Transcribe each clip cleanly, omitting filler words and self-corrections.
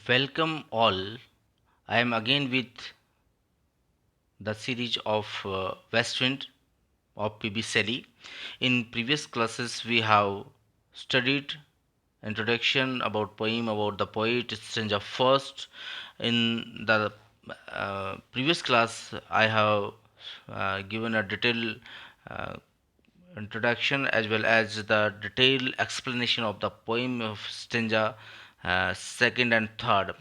Welcome all. I am again with the series of West Wind of PB Shelley. In previous classes, we have studied introduction about poem about the poet Stranger first. In the previous class, I have given a detailed uh, introduction as well as the detailed explanation of the poem of Stanza second and third.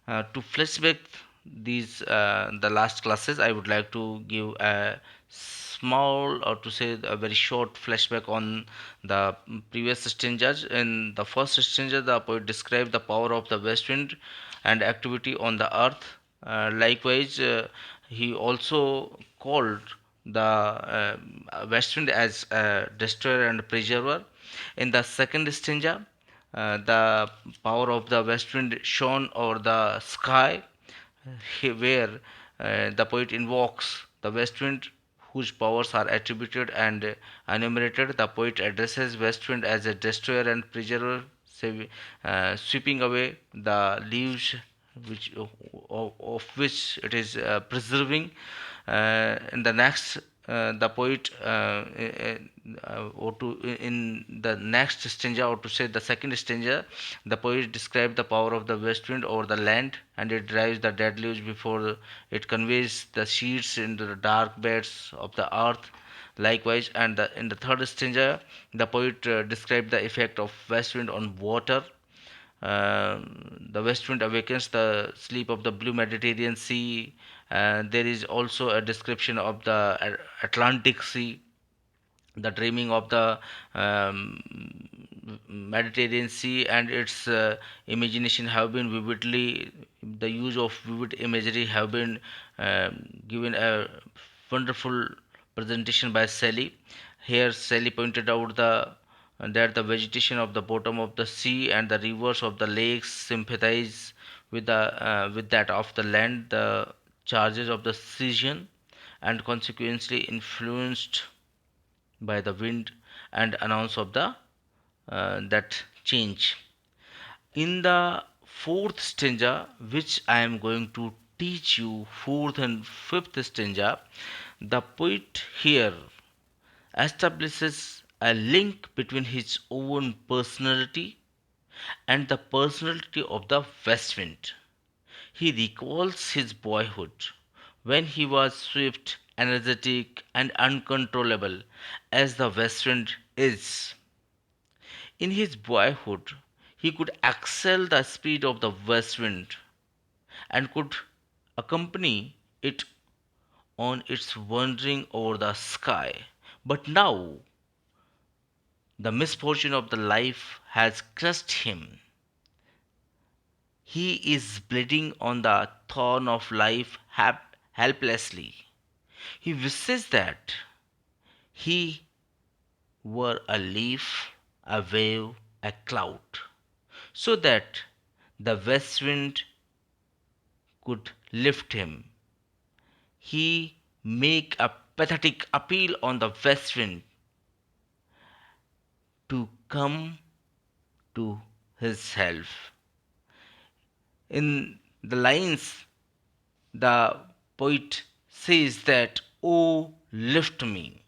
To flashback these the last classes, I would like to give a small or to say a very short flashback on the previous stanzas. In the first stanza, the poet described the power of the west wind and activity on the earth. Likewise, he also called the west wind as a destroyer and preserver. In the second stanza, the power of the west wind shone over the sky, where the poet invokes the west wind whose powers are attributed and enumerated. The poet addresses west wind as a destroyer and preserver, sweeping away the leaves of which it is preserving. In the next, the poet or to in the next stanza, or to say the second stanza, the poet describes the power of the west wind over the land, and it drives the dead leaves before it conveys the seeds into the dark beds of the earth. Likewise, and in the third stanza, the poet described the effect of west wind on water. The west wind awakens the sleep of the blue Mediterranean Sea. There is also a description of the Atlantic Sea, the dreaming of the Mediterranean Sea, and its imagination have been vividly, the use of vivid imagery have been given a wonderful presentation by Shelley. Here, Shelley pointed out that the vegetation of the bottom of the sea and the rivers of the lakes sympathize with that of the land, the charges of the season, and consequently influenced by the wind and announce of the that change. In the fourth stanza, which I am going to teach you, fourth and fifth stanza, the poet here establishes a link between his own personality and the personality of the west wind. He recalls his boyhood, when he was swift, energetic, and uncontrollable, as the west wind is. In his boyhood, he could excel the speed of the west wind and could accompany it on its wandering over the sky. But now, the misfortune of the life has crushed him. He is bleeding on the thorn of life helplessly. He wishes that he were a leaf, a wave, a cloud, so that the west wind could lift him. He make a pathetic appeal on the west wind to come to his help. In the lines, the poet says that, "Oh, lift me."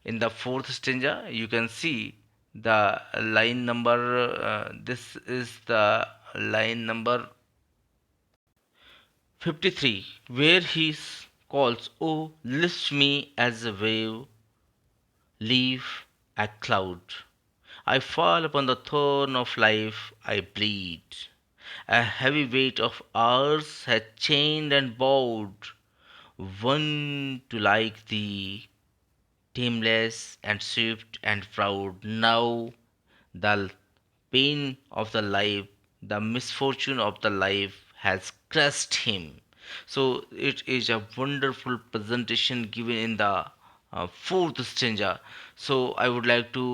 In the fourth stanza, you can see the line number, this is the line number 53, where he calls, "Oh, lift me as a wave, leave a cloud. I fall upon the thorn of life, I bleed. A heavy weight of hours has chained and bowed one to like thee, tameless and swift and proud. Now the pain of the life, the misfortune of the life has crushed him." So it is a wonderful presentation given in the fourth stanza. So I would like to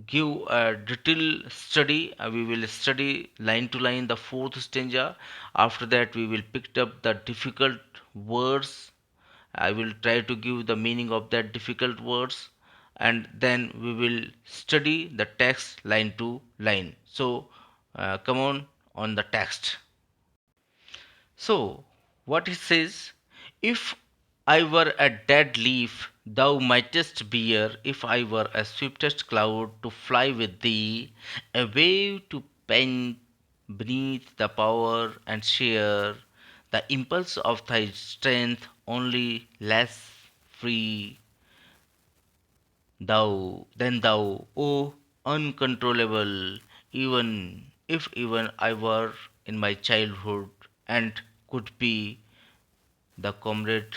give a detailed study. We will study line to line the fourth stanza. After that, we will pick up the difficult words. I will try to give the meaning of that difficult words, and then we will study the text line to line. So, come on, on the text. So, what it says, if I were a dead leaf, thou mightest bear, if I were a swiftest cloud to fly with thee, a wave to bend beneath the power and share the impulse of thy strength, only less free thou, O uncontrollable, even I were in my childhood and could be the comrade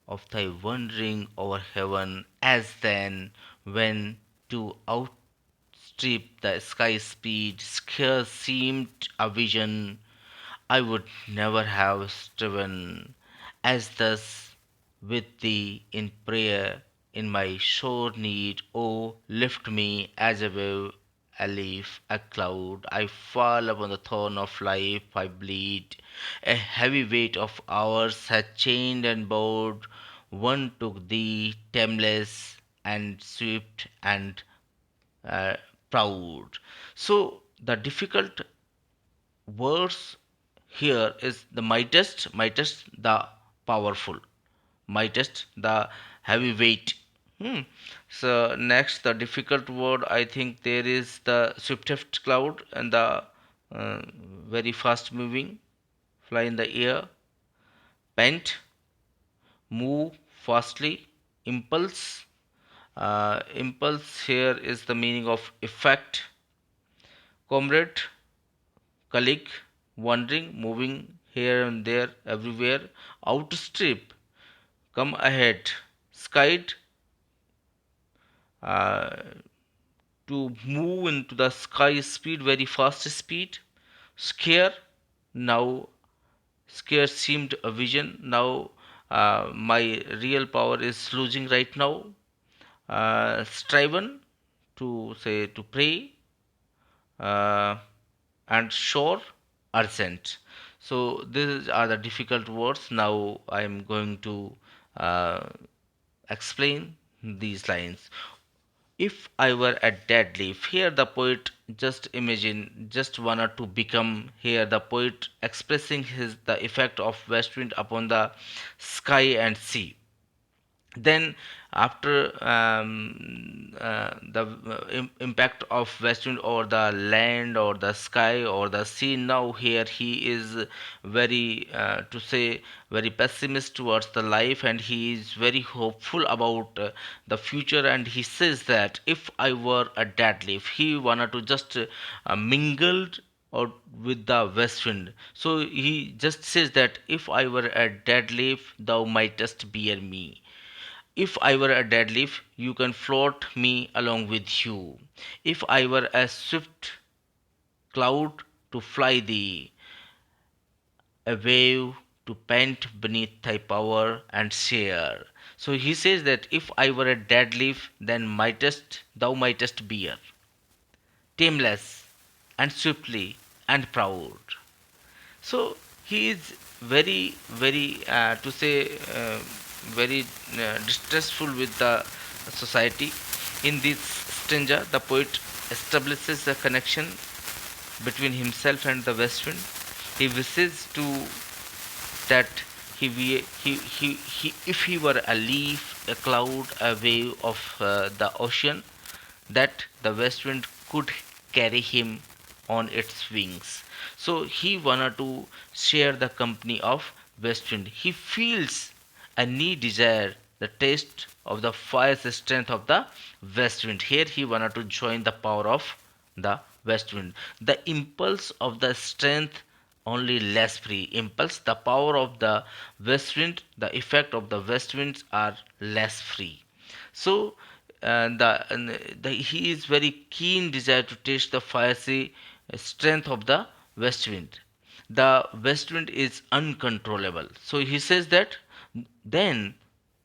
of thy wandering over heaven, as then when to outstrip the sky speed scarce seemed a vision, I would never have striven as thus with thee in prayer in my sore need. Oh, lift me as a wave, a leaf, a cloud. I fall upon the thorn of life, I bleed. A heavy weight of hours has chained and bowed. One took thee, tameless and swift and uh, proud. So the difficult words here is the mightest the powerful, mightest the heavyweight. So next the difficult word, I think there is the swiftest cloud and the uh, very fast moving, fly in the air, pant, move fastly, impulse. Impulse here is the meaning of effect, comrade, colleague, wandering, moving here and there, everywhere, outstrip, come ahead, skite, uh, to move into the sky speed, very fast speed, scare, now scare seemed a vision, now my real power is losing right now, striven, to say to pray, uh, and sure, urgent. So these are the difficult words. Now I am going to uh, explain these lines. If I were a dead leaf, here the poet just imagine, just wanted to become. Here the poet expressing his the effect of west wind upon the sky and sea. Then after the impact of west wind over the land or the sky or the sea, now here he is very to say very pessimist towards the life, and he is very hopeful about the future, and he says that if I were a dead leaf, he wanted to just mingled or with the west wind. So he just says that if I were a dead leaf, thou mightest bear me. If I were a dead leaf, you can float me along with you. If I were a swift cloud to fly thee, a wave to pant beneath thy power and share. So he says that if I were a dead leaf, then thou mightest bear, tameless and swiftly and proud. So he is very to say very distressful with the society. In this stanza, the poet establishes a connection between himself and the west wind. He wishes to that if he were a leaf, a cloud, a wave of the ocean, that the west wind could carry him on its wings. So he wanted to share the company of west wind. He feels a need desire the taste of the fierce strength of the west wind. Here he wanted to join the power of the west wind. The impulse of the strength, only less free. Impulse, the power of the west wind, the effect of the west winds are less free. So he is very keen desire to taste the fiery strength of the west wind. The west wind is uncontrollable. So he says that then,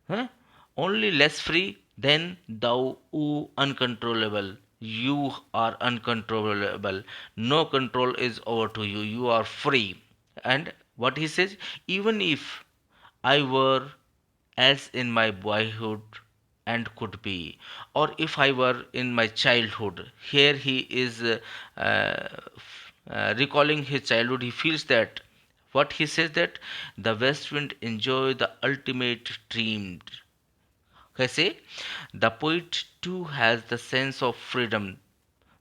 huh, only less free than thou, O uncontrollable. You are uncontrollable. No control is over to you. You are free. And what he says, even if I were as in my boyhood and could be, or if I were in my childhood. Here he is recalling his childhood, he feels that what he says that the west wind enjoy the ultimate dreamed. I say the poet too has the sense of freedom,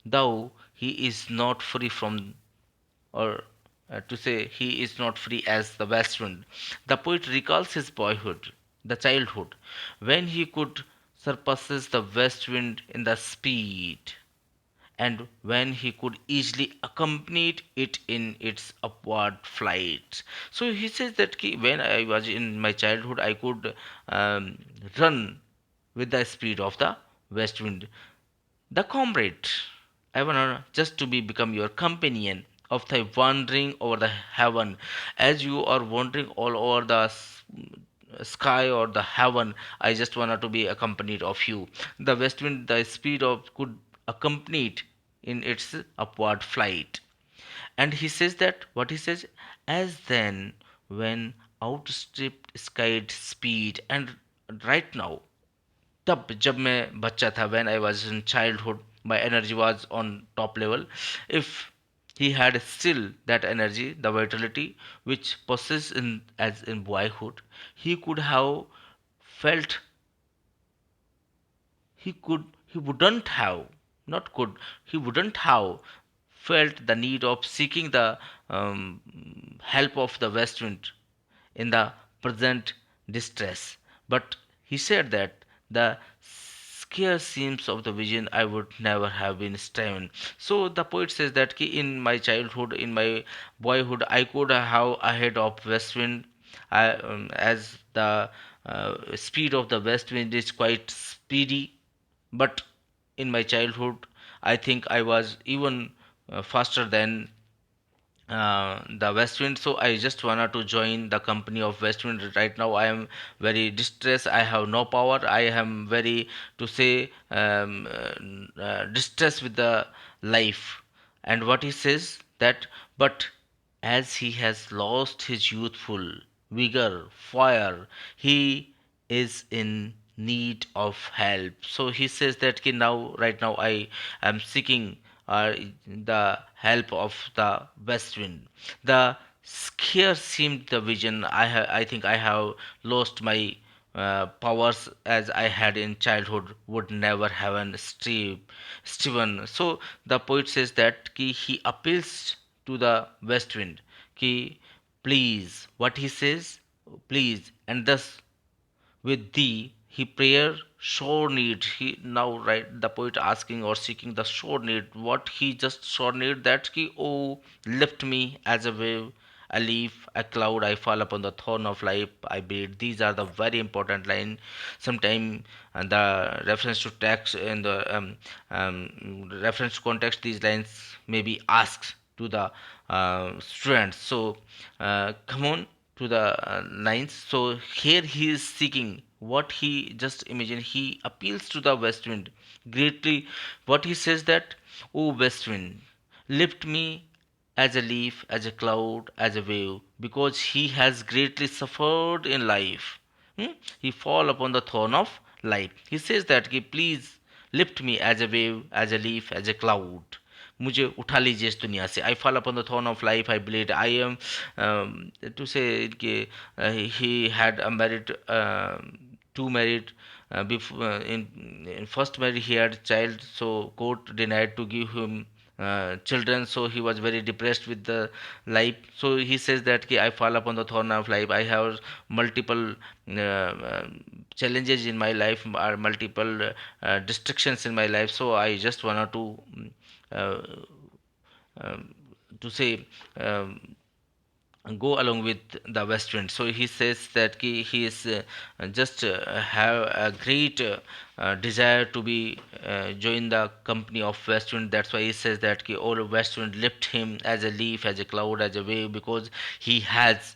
though he is not free from, or to say he is not free as the west wind. The poet recalls his boyhood, the childhood, when he could surpasses the west wind in the speed, and when he could easily accompany it in its upward flight. So he says that when I was in my childhood, I could um, run with the speed of the west wind. The comrade, I wanna just to be become your companion of thy wandering over the heaven, as you are wandering all over the sky or the heaven. I just wanna to be accompanied of you. The west wind, the speed of could accompany it in its upward flight. And he says that what he says, as then when outstripped skied speed, and right now, तब जब मैं बच्चा था, when I was in childhood, my energy was on top level. If he had still that energy, the vitality which possessed in as in boyhood, he could have felt, he wouldn't have, not could, he wouldn't have felt the need of seeking the help of the west wind in the present distress. But he said that the scare seems of the vision I would never have been striven. So the poet says that in my childhood, in my boyhood, I could have ahead of west wind. As the speed of the west wind is quite speedy, but in my childhood, I think I was even faster than the west wind. So I just wanted to join the company of west wind. Right now I am very distressed, I have no power, I am very, to say, distressed with the life. And what he says that, but as he has lost his youthful vigor, fire, he is in need of help. So he says that now, right now, I am seeking the help of the west wind. The scare seemed the vision. I think I have lost my powers as I had in childhood would never have an Stephen. So the poet says that he appeals to the west wind. Ki, please, what he says, please, and thus with thee he prayer sure need. He now, right, the poet asking or seeking the sure need. What he just sure need, that he, oh, lift me as a wave, a leaf, a cloud, I fall upon the thorn of life, I beat. These are the very important line. Sometime the reference to text in the reference to context, these lines may be asked to the students. So come on to the lines. So here he is seeking what he just imagine. He appeals to the west wind greatly. What he says that, oh west wind, lift me as a leaf, as a cloud, as a wave, because he has greatly suffered in life. He fall upon the thorn of life. He says that please lift me as a wave, as a leaf, as a cloud. मुझे उठा लीजिए इस दुनिया से. I fall upon the thorn of life, I bleed. I am to say कि he had a married two married before in first marriage he had child, so court denied to give him children, so he was very depressed with the life. So he says that I fall upon the thorn of life. I have multiple challenges in my life, or multiple distractions in my life. So I just wanted to uh, to say go along with the west wind. So he says that he is just have a great desire to be join the company of west wind. That's why he says that all west wind lift him as a leaf, as a cloud, as a wave, because he has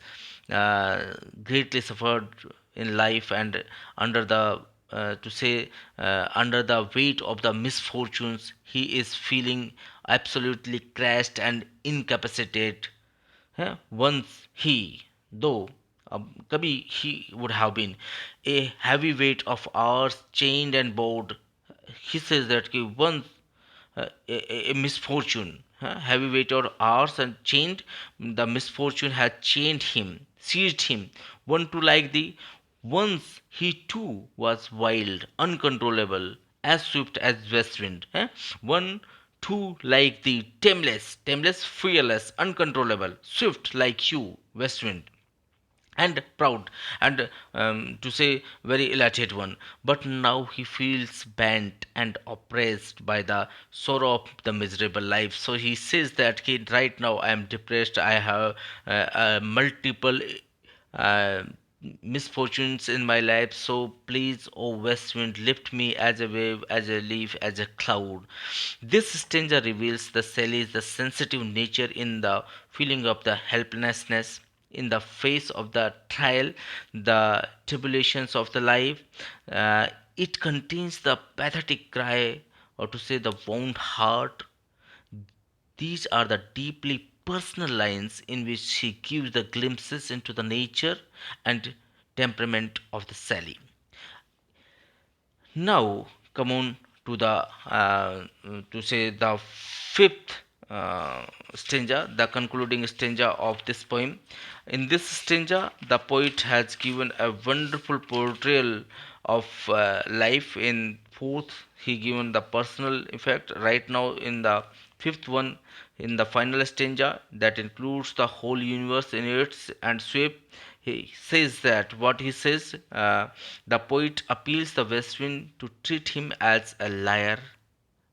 uh, greatly suffered in life, and under the to say under the weight of the misfortunes, he is feeling absolutely crashed and incapacitated. Once he, though Kabi, he would have been a heavyweight of ours, chained and bound. He says that once a misfortune. heavy weight or hours and chained. The misfortune had chained him, seized him. One too like the once he too was wild, uncontrollable, as swift as west wind. One too like the tameless, fearless, uncontrollable, swift like you, west wind, and proud, and to say very elated one. But now he feels bent and oppressed by the sorrow of the miserable life. So he says that right now I am depressed, I have multiple uh, misfortunes in my life. So please, oh west wind, lift me as a wave, as a leaf, as a cloud. This stanza reveals the Shelley's the sensitive nature in the feeling of the helplessness in the face of the trial, the tribulations of the life. It contains the pathetic cry, or to say the wound heart. These are the deeply personal lines in which she gives the glimpses into the nature and temperament of the Sally. Now, come on to the to say the fifth stanza, the concluding stanza of this poem. In this stanza, the poet has given a wonderful portrayal of life. In fourth, he given the personal effect. Right now, in the fifth one, in the final stanza, that includes the whole universe in its and sweep. He says that what he says, the poet appeals the west wind to treat him as a liar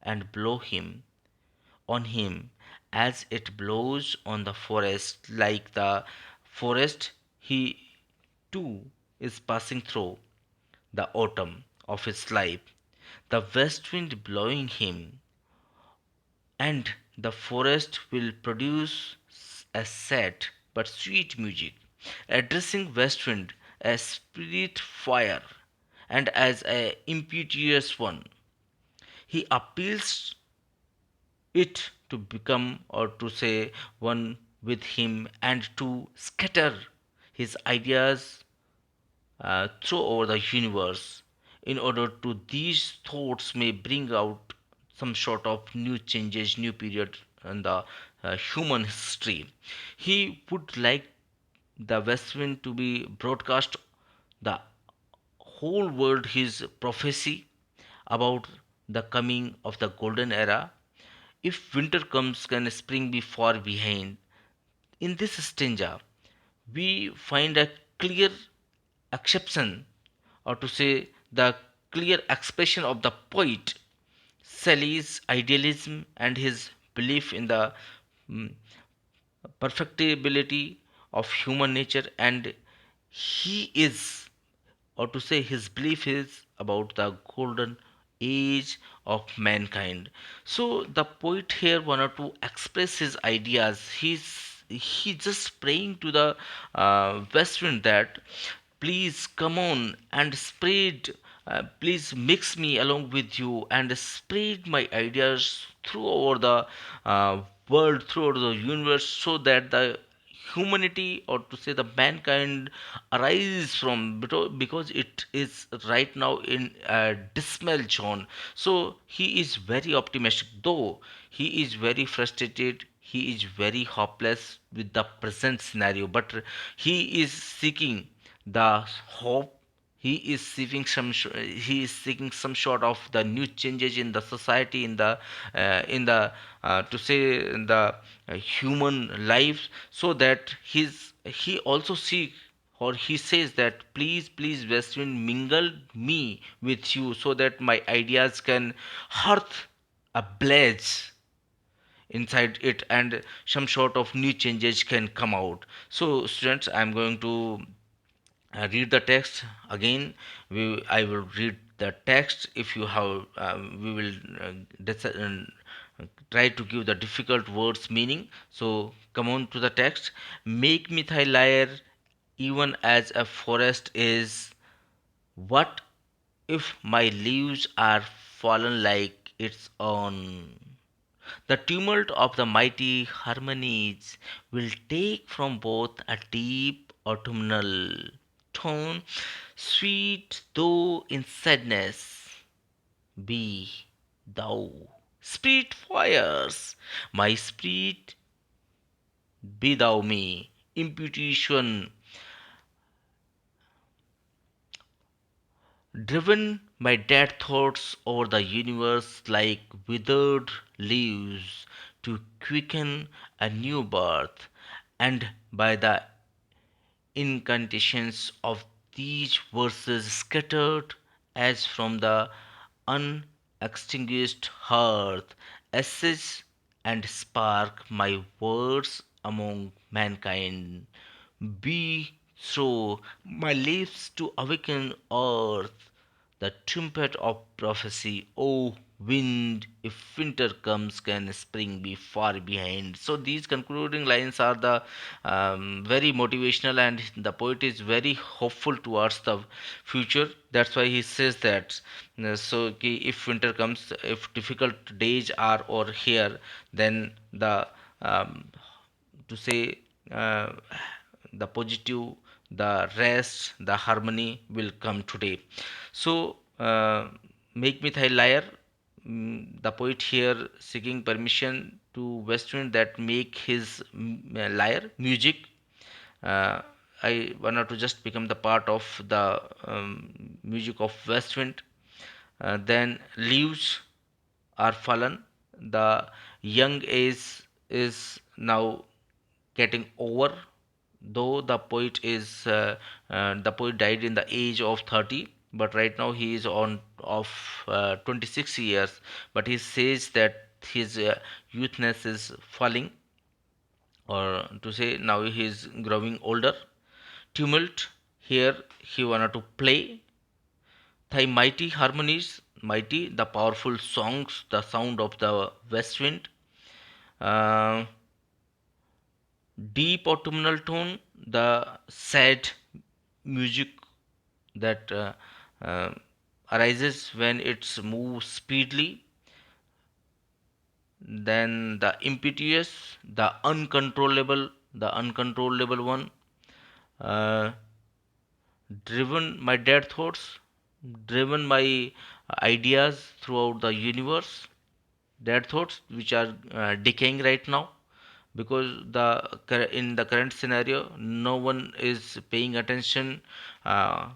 and blow him on him as it blows on the forest, like the forest he too is passing through the autumn of his life, the west wind blowing him, and the forest will produce a sad but sweet music, addressing west wind as spirit fire and as a impetuous one. He appeals it to become, or to say, one with him and to scatter his ideas through over the universe, in order to these thoughts may bring out some sort of new changes, new period in the human history. He would like the west wind to be broadcast the whole world his prophecy about the coming of the golden era. If winter comes, can spring be far behind? In this stanza, we find a clear acceptance, or to say the clear expression of the poet Shelley's idealism and his belief in the mm, perfectibility of human nature, and he is, or to say his belief is about the golden age of mankind. So the poet here wanted to express his ideas. He just praying to the west wind that please come on and spread, please mix me along with you and spread my ideas through over the world, throughout the universe, so that the humanity, or to say the mankind, arise from, because it is right now in a dismal zone. So he is very optimistic, though he is very frustrated, he is very hopeless with the present scenario, but he is seeking the hope. He is seeking some sort of the new changes in the society, in the to say in the human life, so that he also seek, or he says that please westwind, mingle me with you, so that my ideas can hearth a blaze inside it, and some sort of new changes can come out. So students, I'm going to read the text again. I will read the text. If you have, we will try to give the difficult words meaning. So come on to the text. Make me thy lyre, even as a forest is. What if my leaves are fallen like its own? The tumult of the mighty harmonies will take from both a deep autumnal tone, sweet though in sadness be thou. Spirit fires, my spirit be thou me. Imputation, driven by dead thoughts over the universe like withered leaves to quicken a new birth, and by the incantations of these verses scattered as from the unextinguished hearth, ashes and spark my words among mankind. Be through my lips to awaken earth, the trumpet of prophecy. O wind, if winter comes, can spring be far behind? So these concluding lines are the very motivational, and the poet is very hopeful towards the future. That's why he says that. If winter comes, if difficult days are or here, then the um, to say uh, the positive, the rest, the harmony will come today. So make me thy lyre. The poet here seeking permission to Westwind that make his lyre music. uh, I wanted to just become the part of the music of Westwind. Then leaves are fallen. The young age is now getting over. Though the poet died in the age of 30, but right now he is on of 26 years. But he says that his youthness is falling, or to say now he is growing older. Tumult, here he wanted to play thy mighty harmonies, mighty, the powerful songs, the sound of the west wind. Uh, Deep autumnal tone, the sad music that uh, arises when it's moves speedily. Then the impetuous, the uncontrollable one, uh, driven my dead thoughts, driven my ideas throughout the universe, dead thoughts which are decaying right now, because in the current scenario no one is paying attention uh,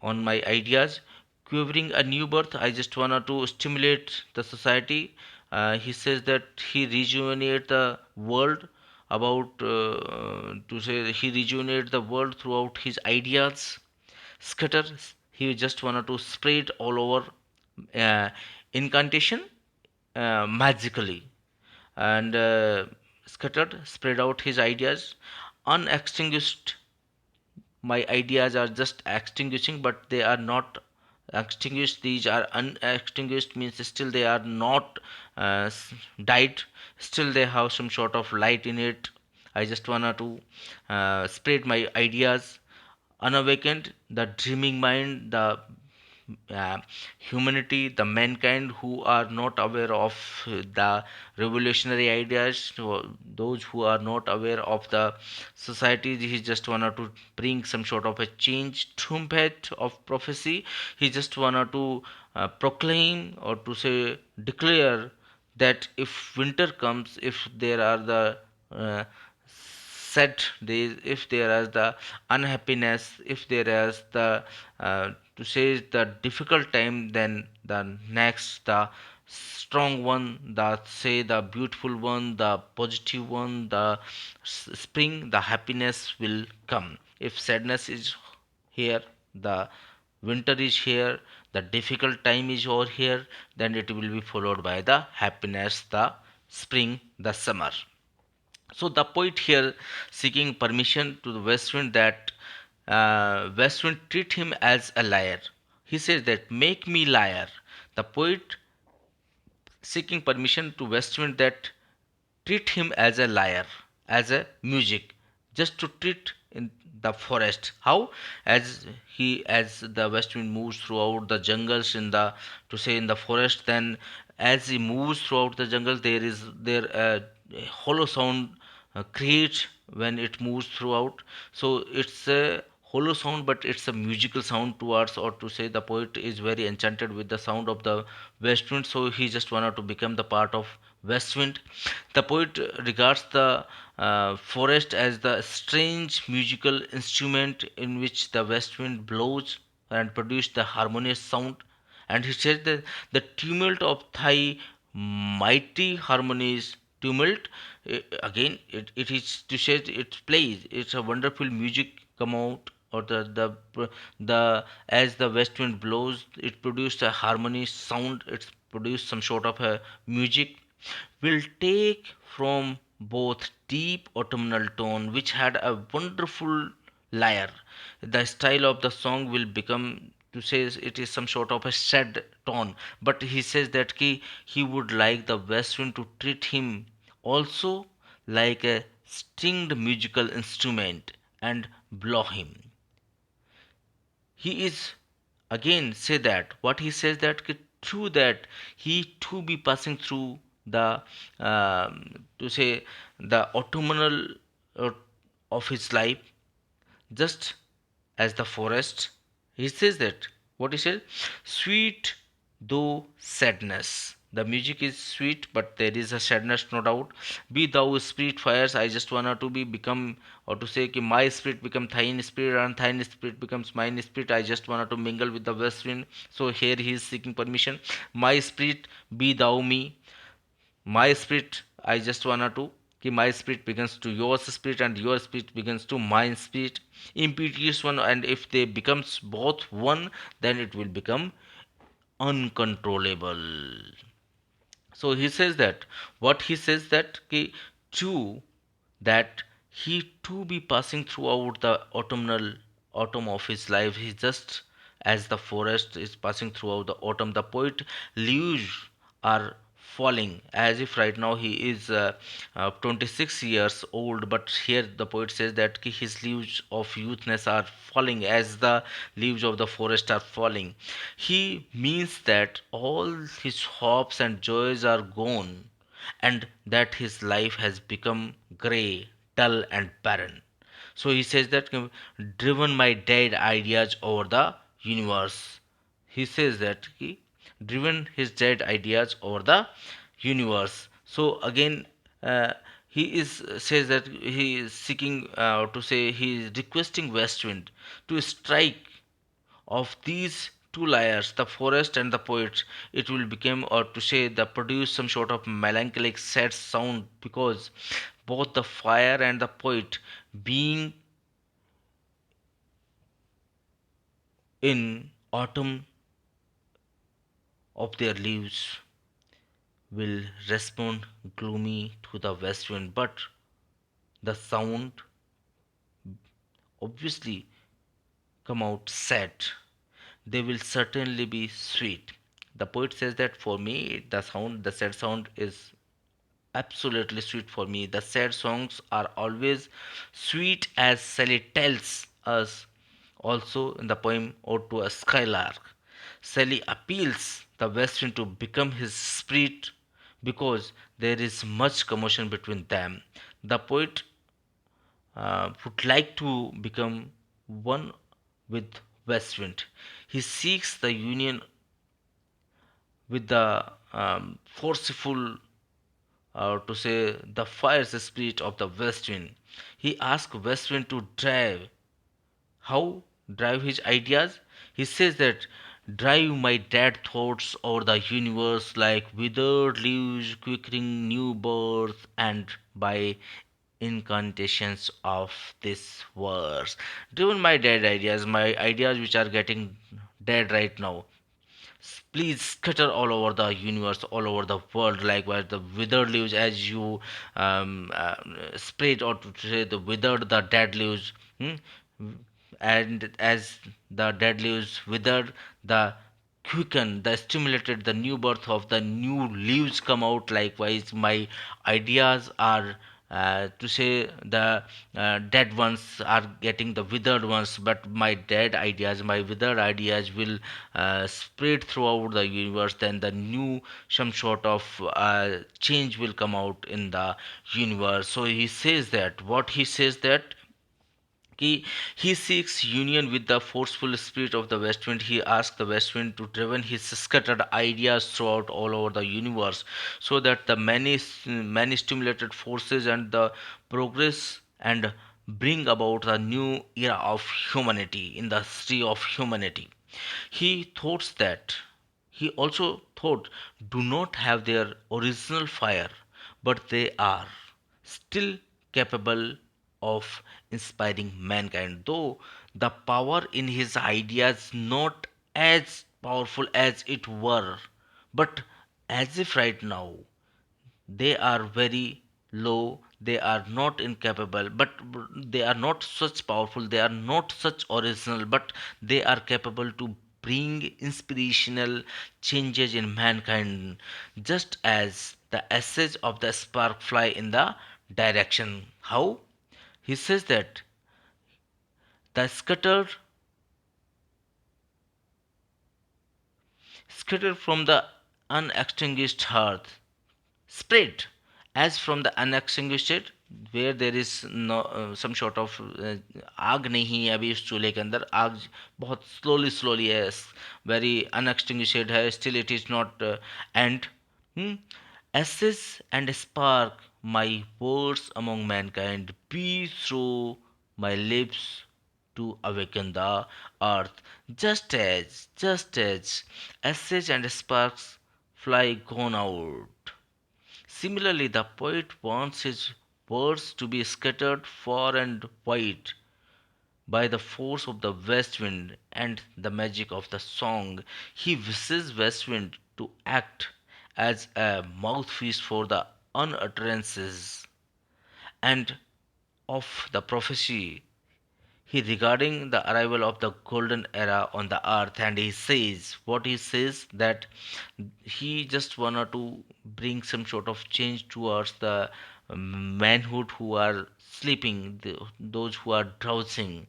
on my ideas. Quivering a new birth, I just wanted to stimulate the society. He says that he rejuvenate the world about to say he rejuvenate the world throughout his ideas scatter. He just wanted to spread all over uh, incantation magically, and scattered, spread out his ideas, unextinguished. My ideas are just extinguishing, but they are not extinguished. These are unextinguished, means still they are not died. Still they have some sort of light in it. I just wanna to spread my ideas. Unawakened, the dreaming mind, the uh, humanity, the mankind who are not aware of the revolutionary ideas, those who are not aware of the society. He just wanted to bring some sort of a change, trumpet of prophecy. He just wanted to proclaim, or to say declare, that if winter comes, if there are the uh, sad days, if there is the unhappiness, if there is the to say the difficult time, then the next, the strong one, the say the beautiful one, the positive one, the spring, the happiness will come. If sadness is here, the winter is here, the difficult time is over here, then it will be followed by the happiness, the spring, the summer. So the poet here seeking permission to the West Wind that West Wind treat him as a liar. He says that make me liar. The poet seeking permission to West Wind that treat him as a liar, as a music, just to treat in the forest. How? As the west wind moves throughout the jungles, in the to say in the forest, then as he moves throughout the jungle, there a hollow sound creates when it moves throughout. So it's a hollow sound, but it's a musical sound towards, or to say the poet is very enchanted with the sound of the west wind, so he just wanted to become the part of west wind. The poet regards the forest as the strange musical instrument in which the west wind blows and produce the harmonious sound. And he said that the tumult of thy mighty harmonies, tumult, again, it is to say it plays, it's a wonderful music come out, or the as the west wind blows, it produced a harmony sound, it's produced some sort of a music, will take from both deep autumnal tone which had a wonderful lyre. The style of the song will become to say it is some sort of a sad tone, but he says that he would like the west wind to treat him also like a stringed musical instrument and blow him. He is again say that what he says that through that he too be passing through the to say the autumnal uh, of his life, just as the forest. He says that what he says, sweet though sadness. The music is sweet, but there is a sadness, no doubt. Be thou spirit fires. I just wanna to be become, or to say कि my spirit become thine spirit and thine spirit becomes mine spirit. I just wanna to mingle with the west wind. So here he is seeking permission. My spirit, be thou me. My spirit, I just wanna to कि my spirit begins to your spirit and your spirit begins to my spirit, impetuous one, and if they becomes both one, then it will become uncontrollable. So he says that what he says that कि two, that he too be passing throughout the autumn of his life. He just as the forest is passing throughout the autumn, the poet leaves are falling, as if right now he is 26 years old, but here the poet says that his leaves of youthness are falling as the leaves of the forest are falling. He means that all his hopes and joys are gone, and that his life has become grey, dull, and barren. So he says that driven my dead ideas over the universe. He says that he driven his dead ideas over the universe. So again, uh, he is says that he is seeking to say he is requesting Westwind to strike of these two layers, the forest and the poet, it will become, or to say the produce some sort of melancholic sad sound, because both the fire and the poet being in autumn of their leaves will respond gloomy to the west wind, but the sound obviously come out sad. They will certainly be sweet. The poet says that for me the sad sound is absolutely sweet for me. The sad songs are always sweet, as Shelley tells us also in the poem Ode to a Skylark. Shelley appeals the west wind to become his spirit because there is much commotion between them. The poet would like to become one with west wind. He seeks the union with the forceful, to say the fierce spirit of the west wind. He asks west wind to drive. How drive his ideas? He says that drive my dead thoughts over the universe like withered leaves quickening new birth, and by incantations of this verse. Driven my dead ideas, my ideas which are getting dead right now, please scatter all over the universe, all over the world, likewise the withered leaves, as you spread, or to say the withered the dead leaves, hmm? And as the dead leaves withered, the quicken, the stimulated, the new birth of the new leaves come out. Likewise my ideas are to say the dead ones are getting the withered ones, but my dead ideas, my withered ideas will spread throughout the universe, then the new some sort of change will come out in the universe. So he says that what he says that He seeks union with the forceful spirit of the West Wind. He asks the West Wind to driven his scattered ideas throughout all over the universe, so that the many stimulated forces and the progress and bring about a new era of humanity in the history of humanity. He thought that he also thought do not have their original fire, but they are still capable of inspiring mankind, though the power in his ideas not as powerful as it were, but as if right now they are very low, they are not incapable, but they are not such powerful, they are not such original, but they are capable to bring inspirational changes in mankind, just as the essence of the spark fly in the direction. How? He says that the scattered from the unextinguished hearth spread as from the unextinguished, where there is no some sort of आग नहीं है अभी उस चूल्हे के अंदर, आग बहुत slowly है, very unextinguished है, still it is not end. hmm? Ashes and spark my words among mankind be through my lips to awaken the earth, just as ashes and sparks fly gone out. Similarly, the poet wants his words to be scattered far and wide by the force of the west wind and the magic of the song. He wishes west wind to act as a mouthpiece for the unutterances and of the prophecy he regarding the arrival of the golden era on the earth. And he says what he says, that he just wanted to bring some sort of change towards the manhood who are sleeping, those who are drowsing.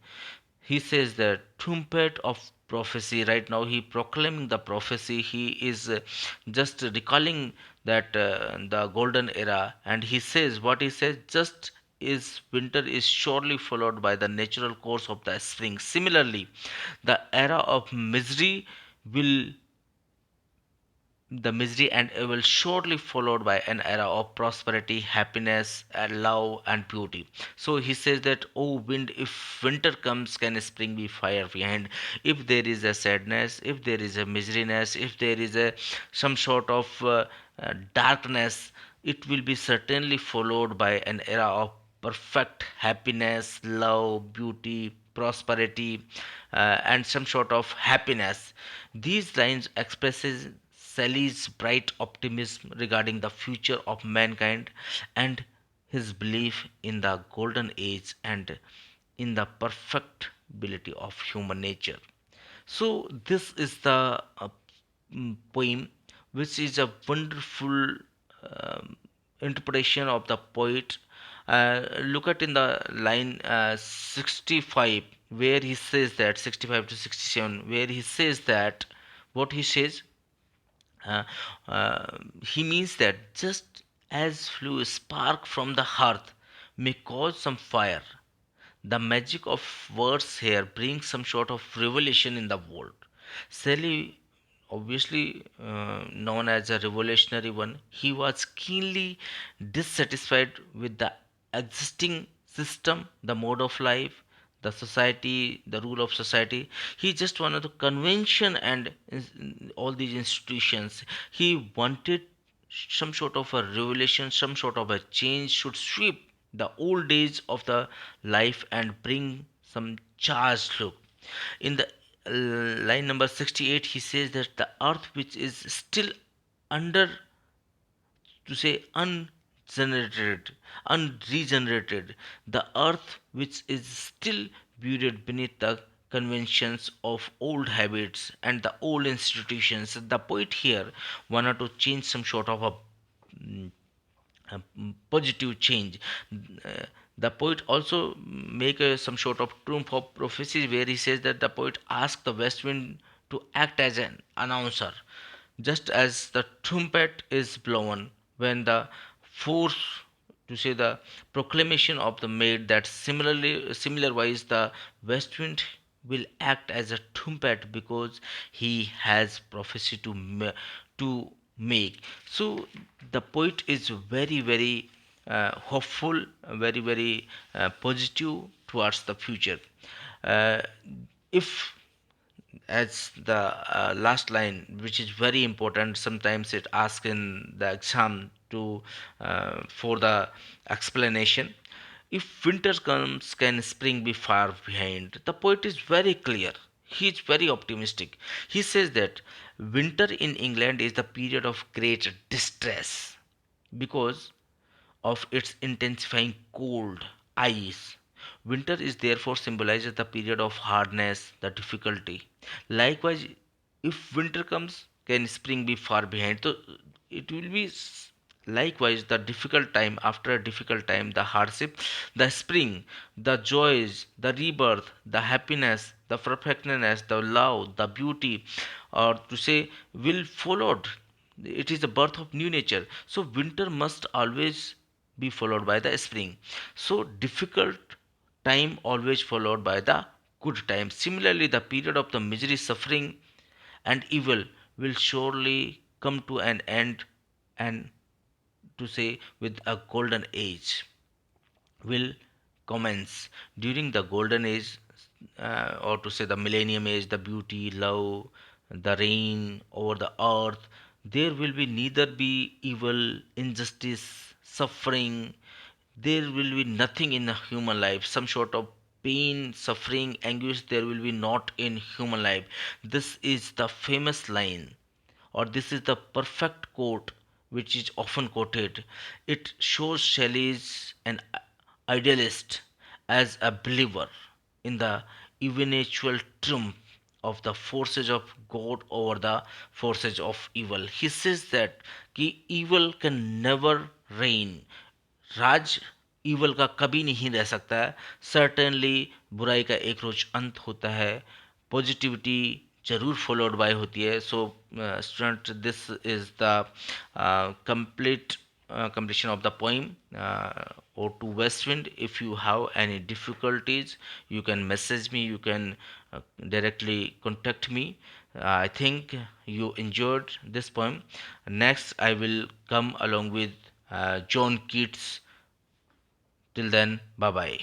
He says that trumpet of prophecy, right now he proclaiming the prophecy, he is just recalling that the golden era. And he says what he says, just is winter is surely followed by the natural course of the spring, similarly the era of misery will the misery and evil shortly followed by an era of prosperity, happiness, and love and beauty. So he says that, oh wind, if winter comes, can spring be fire behind? If there is a sadness, if there is a miseryness, if there is a some sort of darkness, it will be certainly followed by an era of perfect happiness, love, beauty, prosperity, and some sort of happiness. These lines expresses Shelley's bright optimism regarding the future of mankind and his belief in the golden age and in the perfectibility of human nature. So this is the poem, which is a wonderful um, interpretation of the poet. Look at in the line 65, where he says that 65 to 67, where he says that what he says, uh, he means that just as flew a spark from the hearth may cause some fire, the magic of words here brings some sort of revelation in the world. Shelley, obviously known as a revolutionary one, he was keenly dissatisfied with the existing system, the mode of life, the society, the rule of society. He just wanted the convention and all these institutions. He wanted some sort of a revelation, some sort of a change should sweep the old days of the life and bring some charged look. In the line number 68, he says that the earth which is still under, to say, ungenerated, unregenerated, the earth which is still buried beneath the conventions of old habits and the old institutions. The poet here wanted to change some sort of a positive change. The poet also make some sort of trump of prophecy, where he says that the poet asked the west wind to act as an announcer, just as the trumpet is blown when the force to say the proclamation of the maid that similar wise the west wind will act as a trumpet because he has prophecy to make. So the poet is very hopeful, very positive towards the future. uh, if as the last line, which is very important, sometimes it asks in the exam to for the explanation. If winter comes, can spring be far behind? The poet is very clear. He is very optimistic. He says that winter in England is the period of great distress because of its intensifying cold, ice. Winter is therefore symbolizes the period of hardness, the difficulty. Likewise, if winter comes, can spring be far behind? So it will be likewise the difficult time. After a difficult time, the hardship, the spring, the joys, the rebirth, the happiness, the perfectness, the love, the beauty, or to say will followed. It is the birth of new nature. So winter must always be followed by the spring. So difficult time always followed by the good time. Similarly, the period of the misery, suffering, and evil will surely come to an end, and to say with a golden age will commence. During the golden age, or to say the millennium age, the beauty, love, the reign over the earth, there will be neither be evil, injustice, suffering. There will be nothing in a human life. Some sort of pain, suffering, anguish, there will be not in human life. This is the famous line, or this is the perfect quote which is often quoted. It shows Shelley is an idealist as a believer in the eventual triumph of the forces of God over the forces of evil. He says that कि evil can never reign. Raj evil का कभी नहीं रह सकता है. Certainly बुराई का एक रोज अंत होता है. पॉजिटिविटी जरूर फॉलोड बाय होती है. So student, this is the complete completion of the poem, or to Westwind. If you have any difficulties, you can message me, you can directly contact me. I think you enjoyed this poem. Next I will come along with John Keats. Till then, bye bye.